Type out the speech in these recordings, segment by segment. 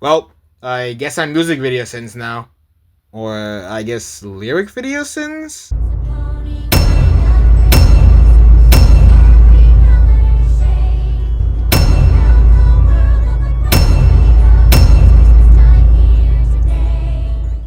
Well, I guess I'm music video sins now. Or I guess lyric video sins?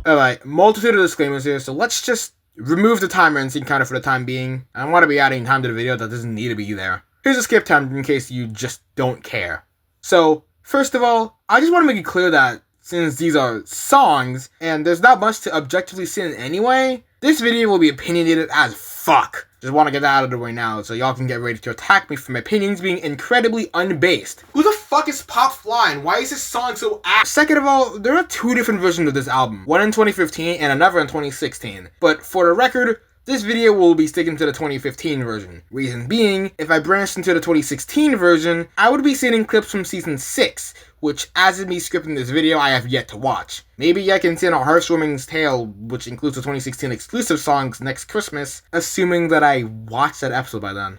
Alright, multitude of disclaimers here, so let's just remove the timer and scene counter for the time being. I don't want to be adding time to the video that doesn't need to be there. Here's a skip time in case you just don't care. So, first of all, I just want to make it clear that since these are songs, and there's not much to objectively sin anyway, this video will be opinionated as fuck. Just want to get that out of the way now, so y'all can get ready to attack me for my opinions being incredibly unbased. Who the fuck is Pop Fly, and why is this song so ass? Second of all, there are two different versions of this album, one in 2015 and another in 2016. But for the record, this video will be sticking to the 2015 version. Reason being, if I branched into the 2016 version, I would be seeing clips from season 6, which as of me scripting this video, I have yet to watch. Maybe I can send out Heartwarming's Tale, which includes the 2016 exclusive songs next Christmas, assuming that I watched that episode by then.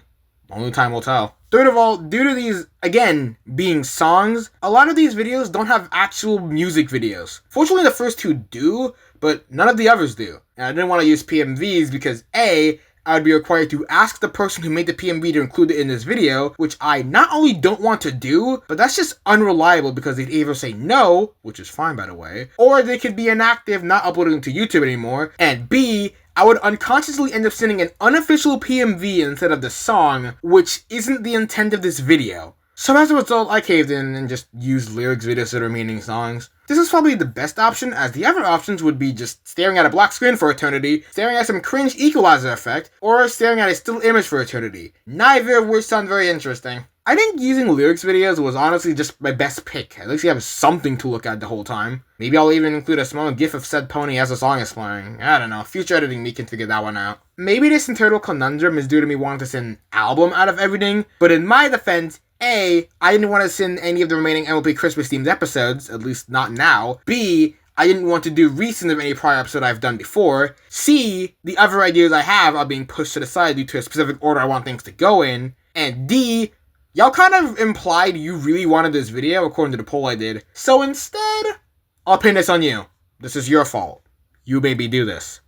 Only time will tell. Third of all, due to these, again, being songs, a lot of these videos don't have actual music videos. Fortunately, the first two do, but none of the others do. And I didn't want to use PMVs because A, I would be required to ask the person who made the PMV to include it in this video, which I not only don't want to do, but that's just unreliable because they'd either say no, which is fine by the way, or they could be inactive, not uploading to YouTube anymore, and B, I would unconsciously end up sending an unofficial PMV instead of the song, which isn't the intent of this video. So as a result, I caved in and just used lyrics videos to the remaining songs. This is probably the best option, as the other options would be just staring at a black screen for eternity, staring at some cringe equalizer effect, or staring at a still image for eternity. Neither of which sound very interesting. I think using lyrics videos was honestly just my best pick. At least you have something to look at the whole time. Maybe I'll even include a small gif of said pony as the song is playing. I don't know, future editing me can figure that one out. Maybe this internal conundrum is due to me wanting to send an album out of everything, but in my defense, A, I didn't want to send any of the remaining MLP Christmas themed episodes, at least not now. B, I didn't want to do recent of any prior episode I've done before. C, the other ideas I have are being pushed to the side due to a specific order I want things to go in. And D, y'all kind of implied you really wanted this video according to the poll I did. So instead, I'll pin this on you. This is your fault. You made me do this.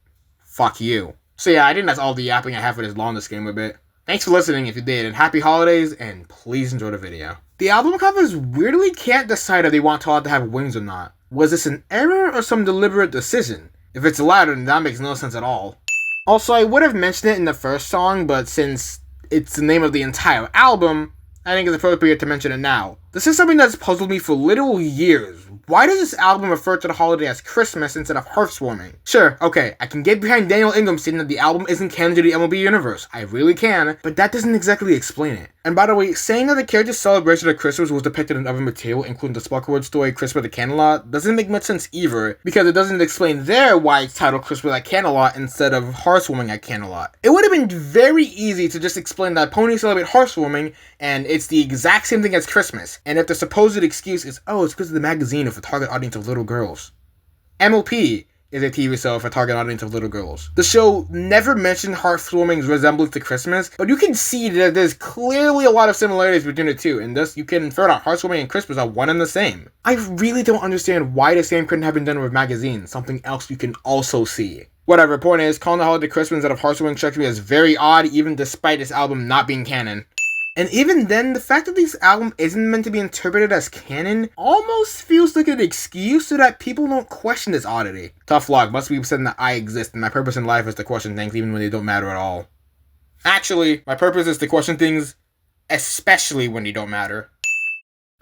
Fuck you. So yeah, I think that's all the yapping I have for this long disclaimer bit. Thanks for listening if you did, and happy holidays, and please enjoy the video. The album covers weirdly can't decide if they want Todd to have wings or not. Was this an error or some deliberate decision? If it's the latter, then that makes no sense at all. Also, I would have mentioned it in the first song, but since it's the name of the entire album, I think it's appropriate to mention it now. This is something that's puzzled me for literal years. Why does this album refer to the holiday as Christmas instead of Heartwarming? Sure, okay, I can get behind Daniel Ingram stating that the album isn't canon to the MLB universe. I really can, but that doesn't exactly explain it. And by the way, saying that the character's celebration of Christmas was depicted in other material, including the Sparklewood story Christmas at Camelot, doesn't make much sense either, because it doesn't explain there why it's titled Christmas at Camelot instead of Heartwarming at Camelot. It would have been very easy to just explain that ponies celebrate Heartwarming, and it's the exact same thing as Christmas, and if the supposed excuse is, oh, it's because of the magazine with a target audience of little girls. MLP is a TV show for a target audience of little girls. The show never mentioned Heartwarming's resemblance to Christmas, but you can see that there's clearly a lot of similarities between the two, and thus you can infer that Heartwarming and Christmas are one and the same. I really don't understand why the same couldn't have been done with magazines, something else you can also see. Whatever, point is, calling the holiday Christmas instead of Heartwarming struck me as very odd, even despite this album not being canon. And even then, the fact that this album isn't meant to be interpreted as canon almost feels like an excuse so that people don't question this oddity. Tough luck, must be said that I exist and my purpose in life is to question things even when they don't matter at all. Actually, my purpose is to question things especially when they don't matter.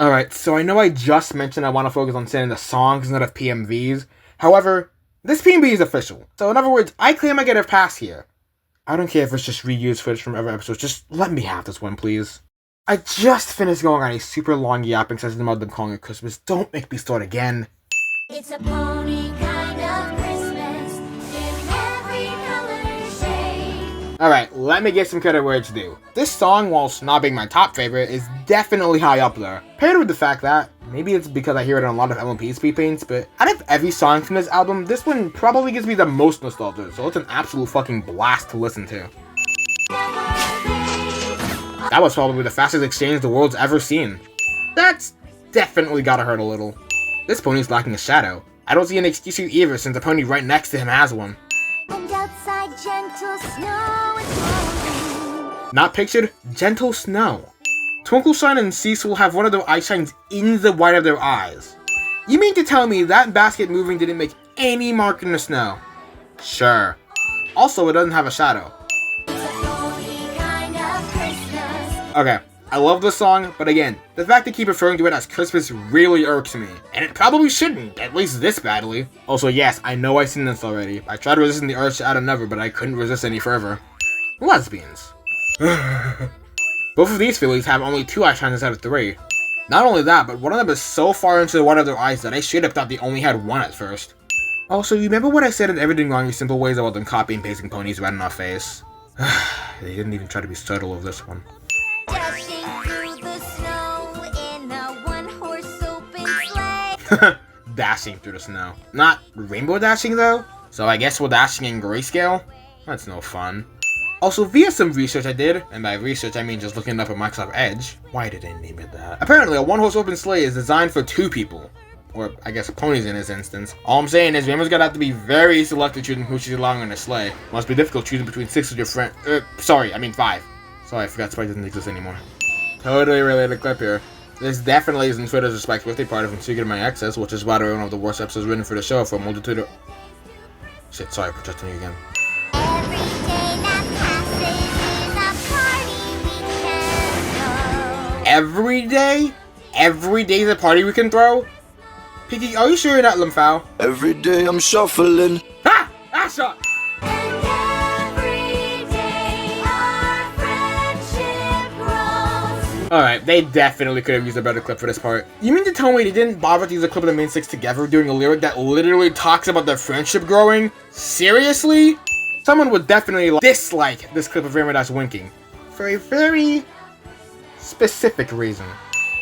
Alright, so I know I just mentioned I want to focus on sending the songs instead of PMVs. However, this PMV is official. So in other words, I claim I get a pass here. I don't care if it's just reused footage from other episodes, just let me have this one, please. I just finished going on a super long yapping session about them calling it Christmas. Don't make me start again. It's a pony kind of Christmas in every color shade. Alright, let me get some credit where it's due. This song, whilst not being my top favorite, is definitely high up there. Paired with the fact that, maybe it's because I hear it on a lot of MLP speed paints, but out of every song from this album, this one probably gives me the most nostalgia, so it's an absolute fucking blast to listen to. That was probably the fastest exchange the world's ever seen. That's definitely gotta hurt a little. This pony's lacking a shadow. I don't see an excuse here either since the pony right next to him has one. And outside gentle snow is falling. Not pictured? Gentle snow. Twinkleshine and Cecil have one of their eye shines in the white of their eyes. You mean to tell me that basket moving didn't make any mark in the snow? Sure. Also, it doesn't have a shadow. It's a pony kind of Christmas. Okay, I love this song, but again, the fact they keep referring to it as Christmas really irks me. And it probably shouldn't, at least this badly. Also, yes, I know I've seen this already. I tried resisting the urge to add another, but I couldn't resist any further. Lesbians. Both of these fillies have only 2 eye shines out of 3. Not only that, but one of them is so far into the white of their eyes that I should have thought they only had 1 at first. Also, you remember what I said in Everything Wrong in Simple Ways about them copy and pasting ponies right in our face? They didn't even try to be subtle with this one. Dashing through the snow in a one-horse open sleigh. Dashing through the snow. Not rainbow dashing though? So I guess we're dashing in grayscale? That's no fun. Also, via some research I did, and by research I mean just looking it up at Microsoft Edge. Why did they name it that? Apparently, a one-horse open sleigh is designed for 2 people. Or, I guess, ponies in this instance. All I'm saying is, Rainbow's gonna have to be very selective choosing who she's allowing on her sleigh. Must be difficult choosing between 6 of your friends. 5. Sorry, I forgot Spike doesn't exist anymore. Totally related clip here. This definitely isn't Twitter's Spike's birthday party from Secret of My Exes, which is by the way one of the worst episodes written for the show for a multitude of... Shit, sorry, I'm protecting you again. Every day that passes is a party we can go. Every day? Every day's a party we can throw? Piggy, are you sure you're not Limphao? Every day I'm shuffling. Ha! Ah, shot! And every day our friendship grows. Alright, they definitely could have used a better clip for this part. You mean to tell me they didn't bother to use a clip of the main 6 together doing a lyric that literally talks about their friendship growing? Seriously? Someone would definitely dislike this clip of Rainbow Dash winking. For a very specific reason.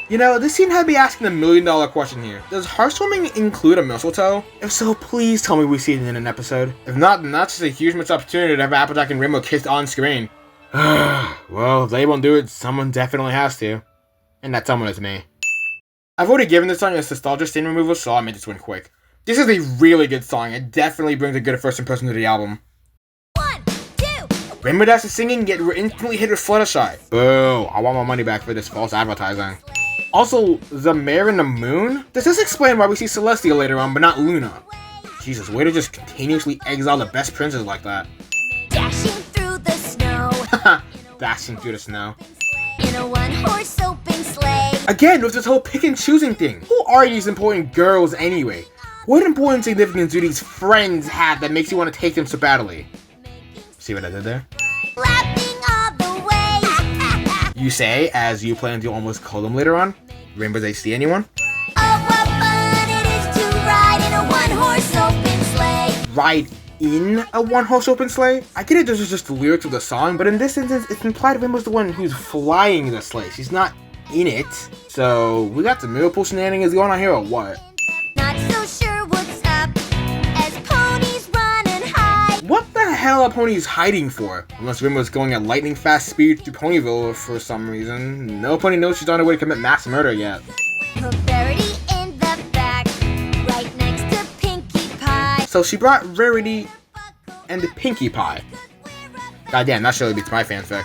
You know, this scene had me asking the $1 million question here. Does heartwarming include a mistletoe? If so, please tell me we see it in an episode. If not, then that's just a huge missed opportunity to have Applejack and Rainbow kissed on screen. Well, if they won't do it, someone definitely has to. And that someone is me. I've already given this song a nostalgia stain removal, so I'll make this one quick. This is a really good song. It definitely brings a good first impression to the album. 1, 2. Rainbow Dash is singing, yet we're instantly hit with Fluttershy. Boo, I want my money back for this false advertising. Also, the Mare and the Moon? Does this explain why we see Celestia later on, but not Luna? Jesus, way to just continuously exile the best princes like that. Dashing through the snow. Dashing through the snow. In a one-horse open sleigh. Again, with this whole pick and choosing thing. Who are these important girls anyway? What important significance do these friends have that makes you want to take them so badly? See what I did there? Laughing all the way. You say, as you plan to almost call them later on? Rainbow Dash see anyone? Oh, what fun it is to ride in a one-horse open sleigh. Ride in a one-horse open sleigh? I get it, this is just the lyrics of the song, but in this instance, it's implied Rainbow's the one who's flying the sleigh. She's not in it. So, we got some miracle shenanigans going on here or what? Not so sure what's up as ponies run and hide. What the hell are ponies hiding for? Unless Rainbow's going at lightning fast speed through Ponyville for some reason. No pony knows she's on her way to commit mass murder yet. Put Verity in the back, right next to Pinkie Pie. So she brought Rarity and the Pinkie Pie. Goddamn, that surely beats my fanfic.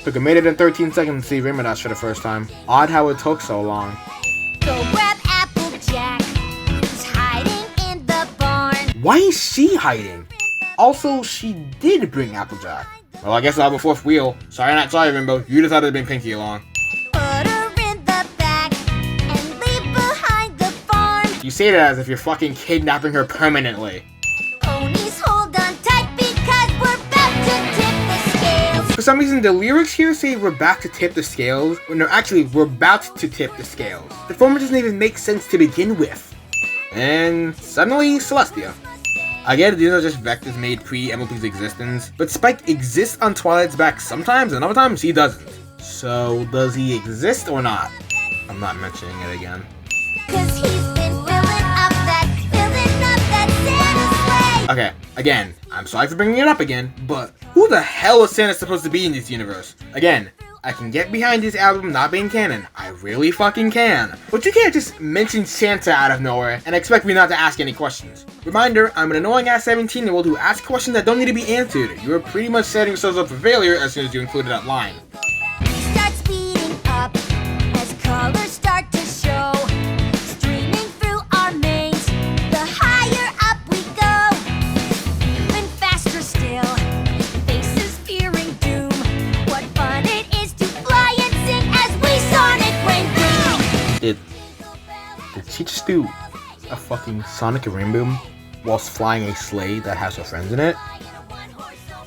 Took a minute and 13 seconds to see Rainbow Dash for the first time. Odd how it took so long. Go grab Applejack, who's hiding in the barn. Why is she hiding? Also, she did bring Applejack. Well, I guess I'll have a fourth wheel. Sorry, not sorry, Rainbow. You decided to bring Pinkie along. Put her in the back and leave behind the farm. You say that as if you're fucking kidnapping her permanently. Ponies hold on tight because we're about to tip the scales. For some reason, the lyrics here say we're about to tip the scales. No, actually, we're about to tip the scales. The former doesn't even make sense to begin with. And suddenly, Celestia. I get it, these are just vectors made pre-MLP's existence, but Spike exists on Twilight's back sometimes, and other times he doesn't. So, does he exist or not? I'm not mentioning it again. 'Cause he's been filling up that Santa's sleigh. Okay, again, I'm sorry for bringing it up again, but who the hell is Santa supposed to be in this universe? Again, I can get behind this album not being canon. I really fucking can. But you can't just mention Santa out of nowhere and expect me not to ask any questions. Reminder, I'm an annoying ass 17-year-old who asks questions that don't need to be answered. You are pretty much setting yourselves up for failure as soon as you included that line. Start speeding up as colors start to show. Streaming through our mains, the higher up we go. Even faster still, faces fearing doom. What fun it is to fly and sing as we sonic rain boom. Did she just do a fucking sonic rain boom whilst flying a sleigh that has her friends in it?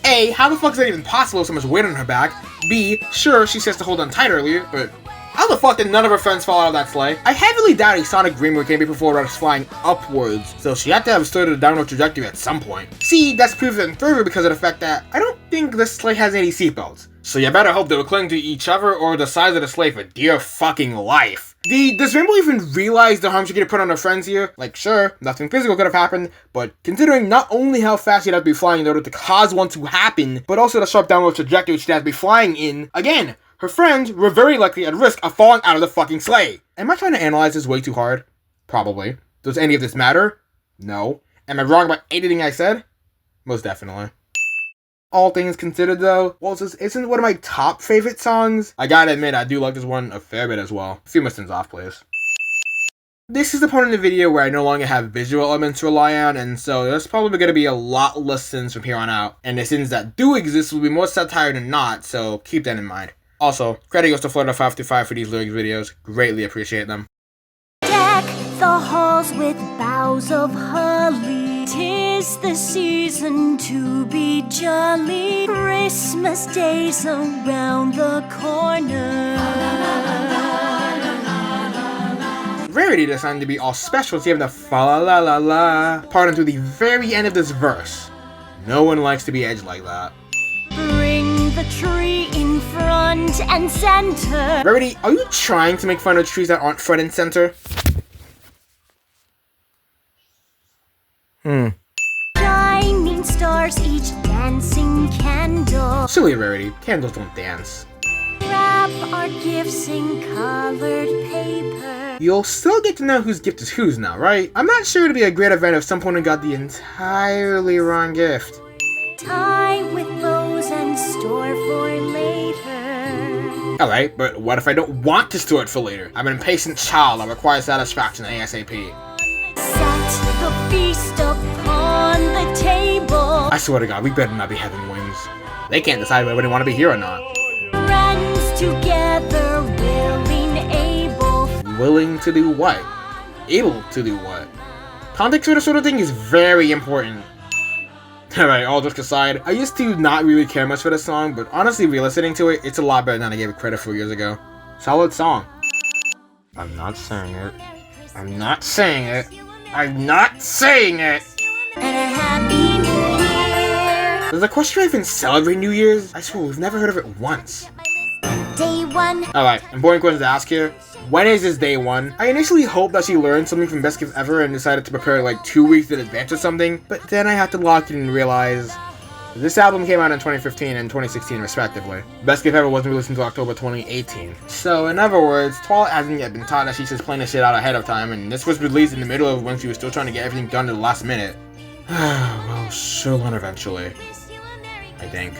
A, how the fuck is that even possible with so much weight on her back? B, sure, she says to hold on tight earlier, but how the fuck did none of her friends fall out of that sleigh? I heavily doubt a sonic rainbow came before I was flying upwards, so she had to have started a downward trajectory at some point. C, that's proven further because of the fact that I don't think this sleigh has any seatbelts. So you better hope they'll cling to each other or the sides of the sleigh for dear fucking life. D, does Rainbow even realize the harm she could have put on her friends here? Like, sure, nothing physical could have happened, but considering not only how fast she'd have to be flying in order to cause one to happen, but also the sharp downward trajectory she'd have to be flying in, again, her friends were very likely at risk of falling out of the fucking sleigh. Am I trying to analyze this way too hard? Probably. Does any of this matter? No. Am I wrong about anything I said? Most definitely. All things considered though, while this isn't one of my top favorite songs, I gotta admit I do like this one a fair bit as well. A few more spins off, please. This is the point in the video where I no longer have visual elements to rely on, and so there's probably going to be a lot less sins from here on out. And the sins that do exist will be more satire than not, so keep that in mind. Also, credit goes to Fluttershy for these lyrics videos. Greatly appreciate them. Deck the halls with boughs of holly. 'Tis the season to be jolly. Christmas Day's around the corner. Rarity decided to be all special, so you have the fa-la-la-la-la part until the very end of this verse. No one likes to be edged like that. Bring the tree in front and center. Rarity, are you trying to make fun of trees that aren't front and center? Shining stars, each dancing candle. Silly Rarity, candles don't dance. Wrap our gifts in colored paper. You'll still get to know whose gift is whose now, right? I'm not sure it'd be a great event if some opponent got the entirely wrong gift. Tie with bows and store for later. Alright, but what if I don't want to store it for later? I'm an impatient child that requires satisfaction ASAP. Set the feast upon the table. I swear to God, we better not be having wings. They can't decide whether they want to be here or not. Friends together, willing, able. Willing to do what? Able to do what? Context for this sort of thing is very important. Alright, all jokes aside, I used to not really care much for this song, but honestly, re-listening to it, it's a lot better than I gave it credit for years ago. Solid song. I'm not saying it. I'm not saying it. I'm not saying it! And a happy new year. Does the question even celebrate New Year's? I swear, we've never heard of it once. Day one. Alright, important question to ask here. When is this day one? I initially hoped that she learned something from Best Gift Ever and decided to prepare like 2 weeks in advance or something, but then I had to lock in and realize this album came out in 2015 and 2016 respectively. Best Gift Ever wasn't released until October 2018. So in other words, Twilight hasn't yet been taught that she's just playing the shit out ahead of time, and this was released in the middle of when she was still trying to get everything done to the last minute. Well, she'll learn eventually. I think.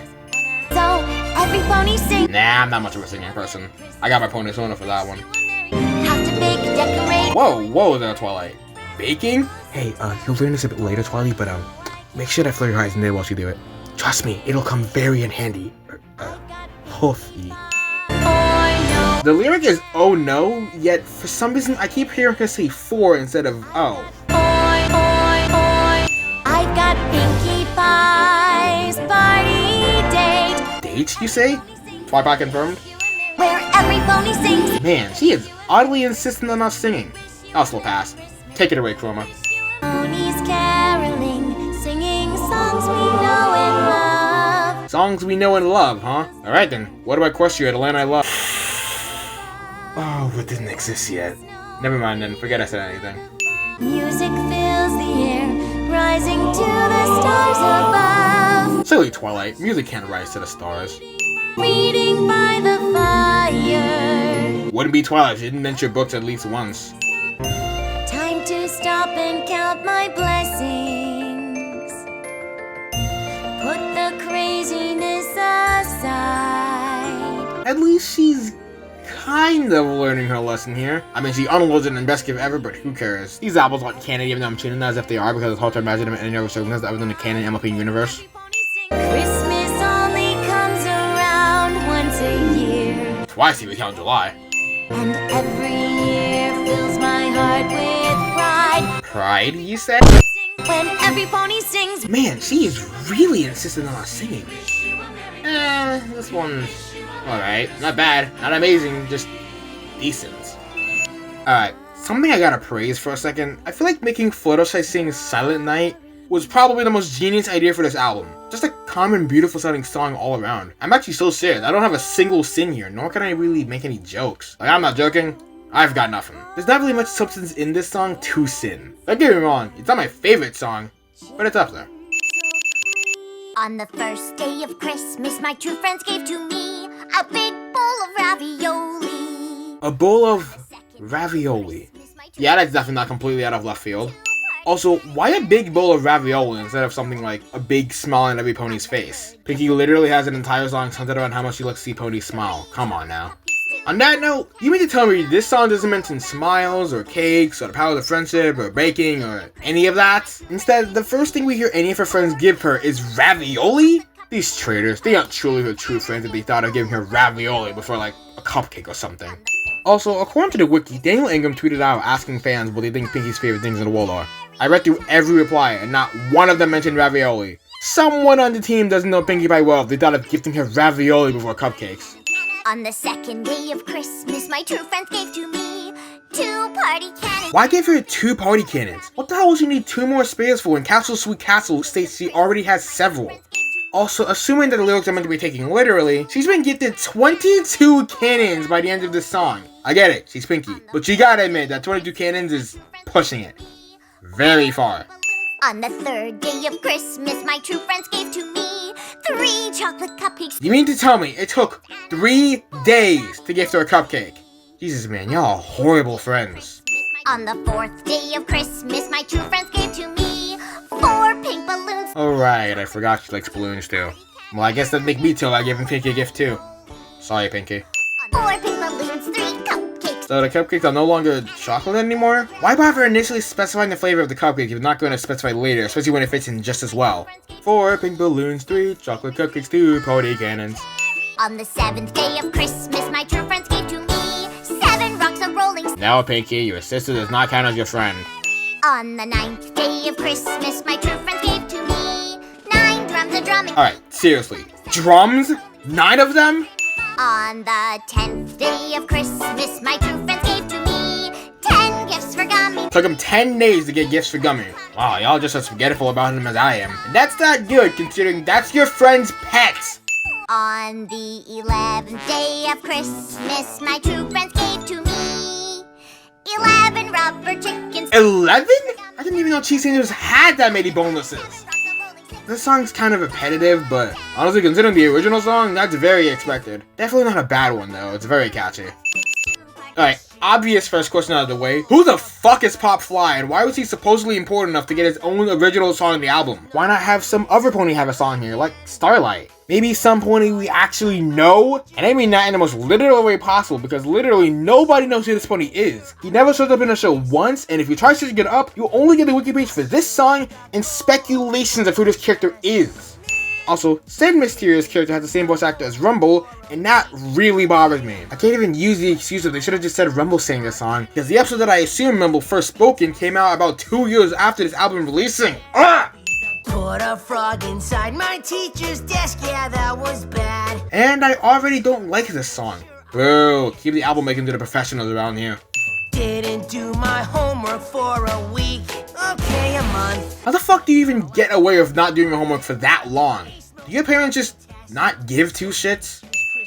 So, every pony sing. Nah, I'm not much of a singing person. I got my pony Sona for that one. Have to bake, decorate. Whoa there, Twilight. Baking? Hey, you'll learn this a bit later, Twilight, but make sure to flare your eyes in there while you do it. Trust me, it'll come very in handy. Hoofy. Oh no. The lyric is "oh no," yet for some reason I keep hearing her say "for" instead of "oh." I've got Pinkie Pie's party date. Date, you say? Twilight confirmed? Where every pony sings. Man, she is oddly insistent on us singing. I'll still pass. Take it away, Chroma. Ponies caroling, singing songs we know and love. Songs we know and love, huh? Alright then, what do I question you at a land I love? Oh, it didn't exist yet. Never mind then, forget I said anything. Music fills the air, rising to the stars above. Silly Twilight, music can't rise to the stars. Reading by the fire. fire. Wouldn't be Twilight if you didn't mention your books at least once. Time to stop and count my blessings. Put the craziness aside. At least she's kind of learning her lesson here. I mean, she unloads it in best gift ever, but who cares? These albums aren't canon, even though I'm treating them as if they are, because it's hard to imagine them in any other circumstance other than the canon MLP universe. Christmas only comes around once a year, Twice if you count July. and every year fills my heart with pride. Pride, you said? When every pony sings, Man, she is really insistent on singing. This one's alright. Not bad, not amazing, just decent. Alright, something I gotta praise for a second. I feel like making Fluttershy sing Silent Night was probably the most genius idea for this album. Just a calm and beautiful sounding song all around. I'm actually so serious. I don't have a single sin here, nor can I really make any jokes. Like, I'm not joking. I've got nothing. There's not really much substance in this song to sin. Don't get me wrong, it's not my favorite song, but it's up there. on the first day of Christmas, my true friends gave to me a big bowl of ravioli. A bowl of ravioli. Yeah, that's definitely not completely out of left field. Also, why a big bowl of ravioli instead of something like a big smile on every pony's face? Pinky literally has an entire song centered around how much she likes to see ponies smile. Come on now. On that note, you mean to tell me this song doesn't mention smiles, or cakes, or the power of friendship, or baking, or any of that? Instead, the first thing we hear any of her friends give her is ravioli? These traitors, they aren't truly her true friends if they thought of giving her ravioli before like a cupcake or something. Also, according to the wiki, Daniel Ingram tweeted out asking fans what they think Pinky's favorite things in the world are. I read through every reply, and not one of them mentioned ravioli. Someone on the team doesn't know Pinky by well if they thought of gifting her ravioli before cupcakes. On the second day of Christmas, my true friends gave to me 2 party cannons. Why give her 2 party cannons? What the hell would she need 2 more spares for when Castle Sweet Castle states she already has several? Also, assuming that the lyrics are meant to be taken literally, she's been gifted 22 cannons by the end of this song. I get it, she's Pinky, but you gotta admit that 22 cannons is pushing it very far. On the third day of Christmas, my true friends gave to me 3 chocolate cupcakes. You mean to tell me it took 3 days to gift her a cupcake? Jesus, man, y'all are horrible friends. On the 4th day of Christmas, my true friends gave to me 4 pink balloons. Alright, I forgot she likes balloons too. Well, I guess that'd make me too like giving Pinky a gift too. Sorry, Pinky. 4 pink balloons, 3 cupcakes. So the cupcakes are no longer chocolate anymore? Why bother initially specifying the flavor of the cupcake if you're not going to specify later, especially when it fits in just as well? 4 pink balloons, 3 chocolate cupcakes, 2 party cannons. On the 7th day of Christmas, my true friends gave to me 7 rocks of rolling. No, Pinky, your sister does not count as your friend. On the 9th day of Christmas, my true friends gave to me 9 drums of drumming. Alright, seriously. Drums? 9 of them? On the 10th day of Christmas, my true friends gave to me 10 gifts for Gummy. Took them 10 days to get gifts for Gummy. Wow, y'all just as forgetful about him as I am. And that's not good, considering that's your friend's pet. On the 11th day of Christmas, my true friends gave to me 11 rubber chickens. 11? I didn't even know Cheese Singers had that many bonuses. This song's kind of repetitive, but honestly, considering the original song, that's very expected. Definitely not a bad one, though. It's very catchy. Alright, obvious first question out of the way. Who the fuck is Pop Fly, and why was he supposedly important enough to get his own original song in the album? Why not have some other pony have a song here, like Starlight? Maybe some pony we actually know? And I mean that in the most literal way possible, because literally nobody knows who this pony is. He never shows up in the show once, and if you try searching it up, you'll only get the wiki page for this song and speculations of who this character is. Also, said mysterious character has the same voice actor as Rumble, and that really bothers me. I can't even use the excuse that they should have just said Rumble sang this song, because the episode that I assume Rumble first spoke in came out about 2 years after this album releasing. Put a frog inside my teacher's desk, yeah, that was bad. And I already don't like this song. Boo, keep the album making to the professionals around here. Didn't do my homework for a week, okay, a month. How the fuck do you even get away with not doing your homework for that long? Do your parents just not give 2 shits?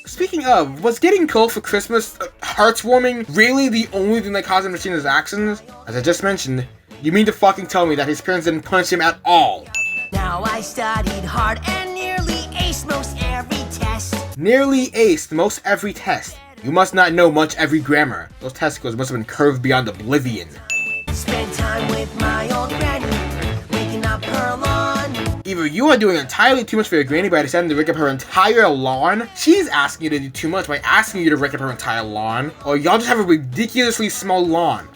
Speaking of, was getting cold for Christmas, heartwarming, really the only thing that caused him to change his actions? As I just mentioned, you mean to fucking tell me that his parents didn't punish him at all? Now I studied hard and nearly aced most every test. Nearly aced most every test. You must not know much every grammar. Those testicles must have been curved beyond oblivion. Spend time with my old granny, waking up her lawn. Either you are doing entirely too much for your granny by deciding to rake up her entire lawn, she's asking you to do too much by asking you to rake up her entire lawn, or y'all just have a ridiculously small lawn.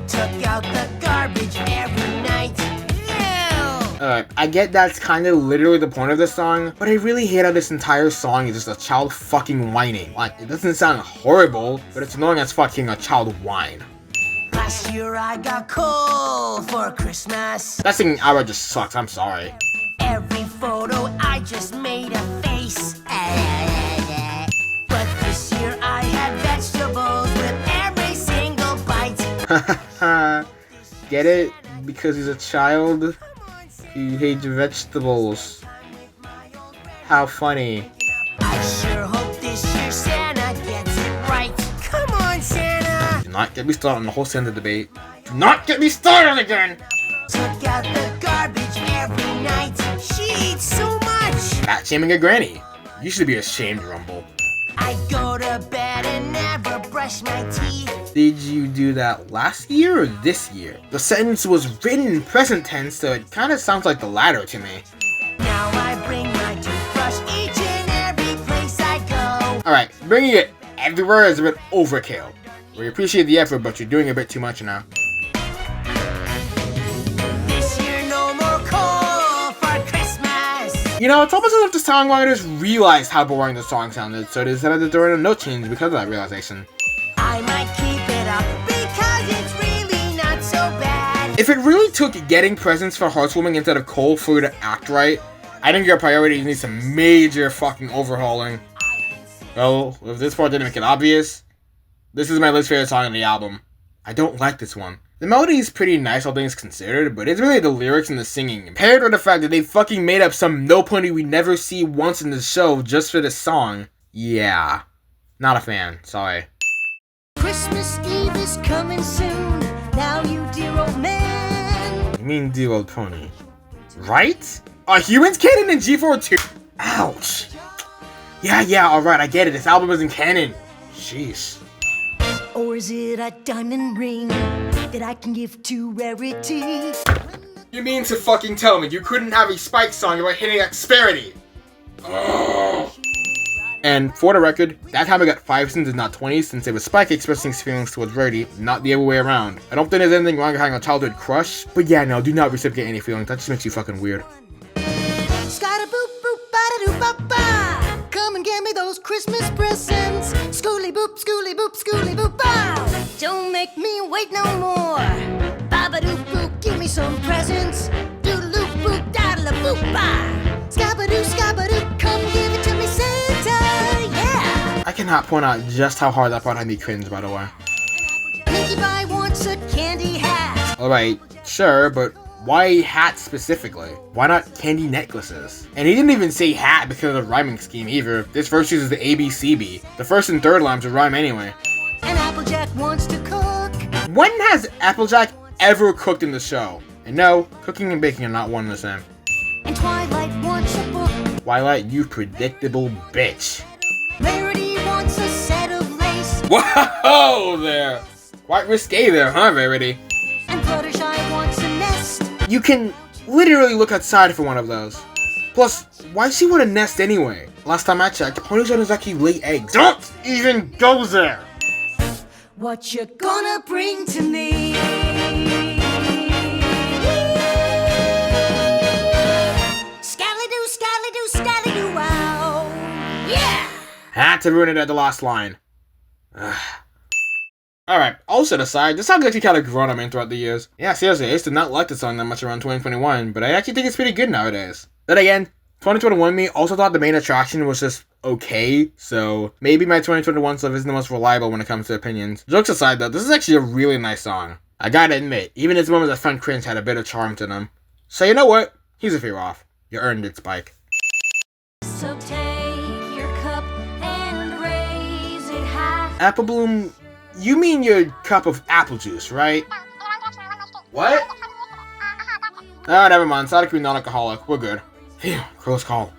Took out the garbage every night. Ew. Alright, I get that's kind of literally the point of this song, but I really hate how this entire song is just a child fucking whining. Like, it doesn't sound horrible, but it's annoying as fucking a child whine. Last year I got coal for Christmas. That singing hour just sucks, I'm sorry. Every photo I just made a face. But this year I had vegetables with every single bite. Get it? Because he's a child? He hates vegetables. How funny. I sure hope this year Santa gets it right. Come on, Santa. Do not get me started on the whole Santa debate. Do not get me started again! Took out the garbage every night. She eats so much. Fat shaming a granny. You should be ashamed, Rumble. I go to bed and never brush my teeth. Did you do that last year or this year? The sentence was written in present tense, so it kind of sounds like the latter to me. Now I bring my toothbrush each and every place I go. Alright, bringing it everywhere is a bit overkill. We appreciate the effort, but you're doing a bit too much now. This year no more coal for Christmas. You know, it's almost as if the songwriters realized how boring the song sounded, so they decided to throw in a note change because of that realization. I might keep it up because it's really not so bad. If it really took getting presents for Heartswarming instead of coal for you to act right, I think your priorities need some major fucking overhauling. Well, if this part didn't make it obvious, this is my least favorite song on the album. I don't like this one. The melody is pretty nice, all things considered, but it's really the lyrics and the singing, paired with the fact that they fucking made up some no-pony we never see once in the show just for this song. Yeah. Not a fan, sorry. Christmas Eve is coming soon. Now you dear old man. You mean dear old pony. Right? Are humans canon in G4 too? Ouch. Yeah, alright, I get it. This album isn't canon. Jeez. Or is it a diamond ring that I can give to Rarity? You mean to fucking tell me you couldn't have a Spike song about hitting Xperity? Ugh. And for the record, that time I got 5 cents and not 20 since it was Spike expressing his feelings towards Rarity, not the other way around. I don't think there's anything wrong with having a childhood crush, but yeah, no, do not reciprocate any feelings. That just makes you fucking weird. Skada boop boop bada doo ba ba. Come and get me those Christmas presents. Schooly boop, schooly boop, schooly boop bow. Don't make me wait no more. Baba doo boop, give me some presents. Doodaloo boop, daddle boop ba. Scabadoo, scabadoo, come give it to me, Santa. Yeah. I cannot point out just how hard that part had me cringe, by the way. Pinkie Pie wants a candy hat. Alright, sure, but why hat specifically? Why not candy necklaces? And he didn't even say hat because of the rhyming scheme either. This verse uses the ABCB. The first and third lines would rhyme anyway. And Applejack wants to cook. When has Applejack ever cooked in the show? And no, cooking and baking are not one and the same. And Twilight wants a book. Twilight, you predictable bitch. Rarity wants a set of lace. Whoa there! Quite risque there, huh, Rarity? And Fluttershy wants a nest. You can literally look outside for one of those. Plus, why does she want a nest anyway? Last time I checked, ponies don't exactly lay eggs. Don't even go there! What you gonna bring to me? Scally-doo, scally-doo, scally-doo, wow. Yeah! Had to ruin it at the last line. Alright, all set aside, this song's actually kind of grown on me throughout the years. Yeah, seriously, I used to not like the song that much around 2021, but I actually think it's pretty good nowadays. Then again, 2021 me also thought the main attraction was just okay, so maybe my 2021 stuff isn't the most reliable when it comes to opinions. Jokes aside though, this is actually a really nice song. I gotta admit, even its moments I found cringe had a bit of charm to them. So you know what? Here's a fear off. You earned it, Spike. So take your cup and raise it high. Apple Bloom, you mean your cup of apple juice, right? What? Oh, never mind. Sonic, non-alcoholic. We're good. Phew, close call.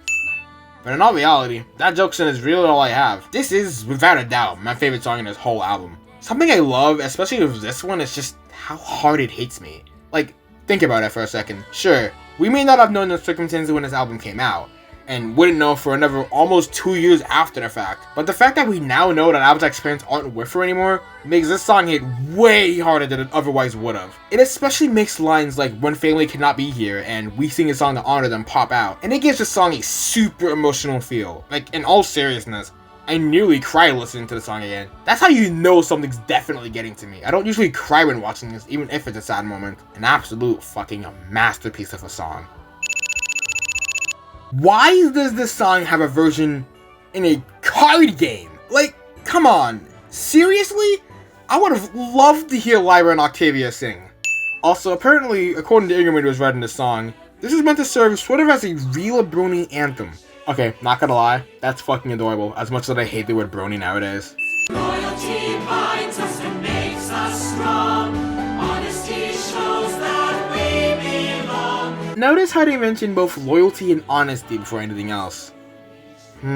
But in all reality, that junction is really all I have. This is, without a doubt, my favorite song in this whole album. Something I love, especially with this one, is just how hard it hits me. Like, think about it for a second. Sure, we may not have known the circumstances when this album came out, and wouldn't know for another almost 2 years after the fact. But the fact that we now know that Applejack's parents aren't with her anymore makes this song hit way harder than it otherwise would have. It especially makes lines like "when family cannot be here" and "we sing a song to honor them" pop out, and it gives the song a super emotional feel. Like, in all seriousness, I nearly cried listening to the song again. That's how you know something's definitely getting to me. I don't usually cry when watching this, even if it's a sad moment. An absolute fucking masterpiece of a song. Why does this song have a version in a card game? Like, come on. Seriously? I would have loved to hear Lyra and Octavia sing. Also, apparently, according to Ingram, who was writing this song, this is meant to serve sort of as a real brony anthem. Okay, not gonna lie, that's fucking adorable, as much as I hate the word brony nowadays. Loyalty binds us and makes us strong. Honesty shows that we belong. Notice how they mention both loyalty and honesty before anything else. Winter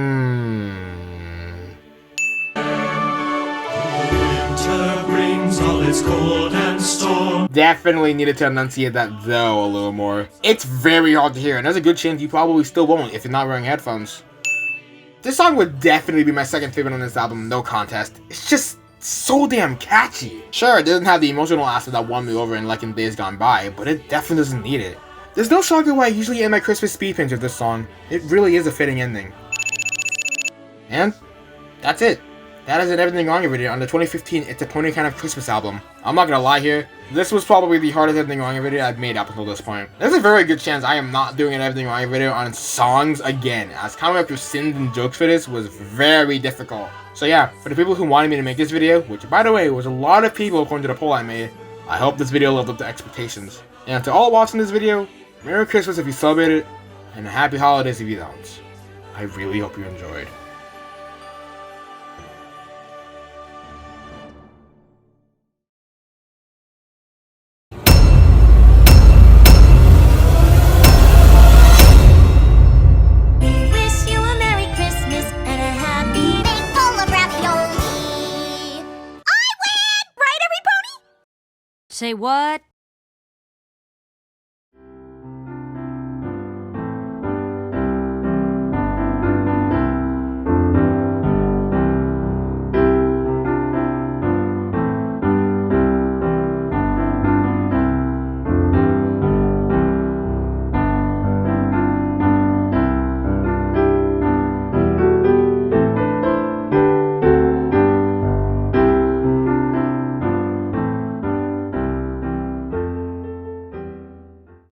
brings all its cold and storm. Definitely needed to enunciate that though a little more. It's very hard to hear, and there's a good chance you probably still won't if you're not wearing headphones. This song would definitely be my second favorite on this album, no contest. It's just so damn catchy. Sure, it doesn't have the emotional aspect that won me over in Like in Days Gone By, but it definitely doesn't need it. There's no shocker why I usually end my Christmas speed pinch with this song. It really is a fitting ending. And that's it. That is an Everything Wrong video on the 2015 It's a Pony Kind of Christmas album. I'm not gonna lie here, this was probably the hardest Everything Wrong video I've made up until this point. There's a very good chance I am not doing an Everything Wrong video on songs again, as coming up with sins and jokes for this was very difficult. So yeah, for the people who wanted me to make this video, which by the way was a lot of people according to the poll I made, I hope this video lived up to expectations. And to all watching this video, Merry Christmas if you celebrate it, and Happy Holidays if you don't. I really hope you enjoyed. Wish you a Merry Christmas and a happy day full of ravioli. I win! Right, everybody? Say what?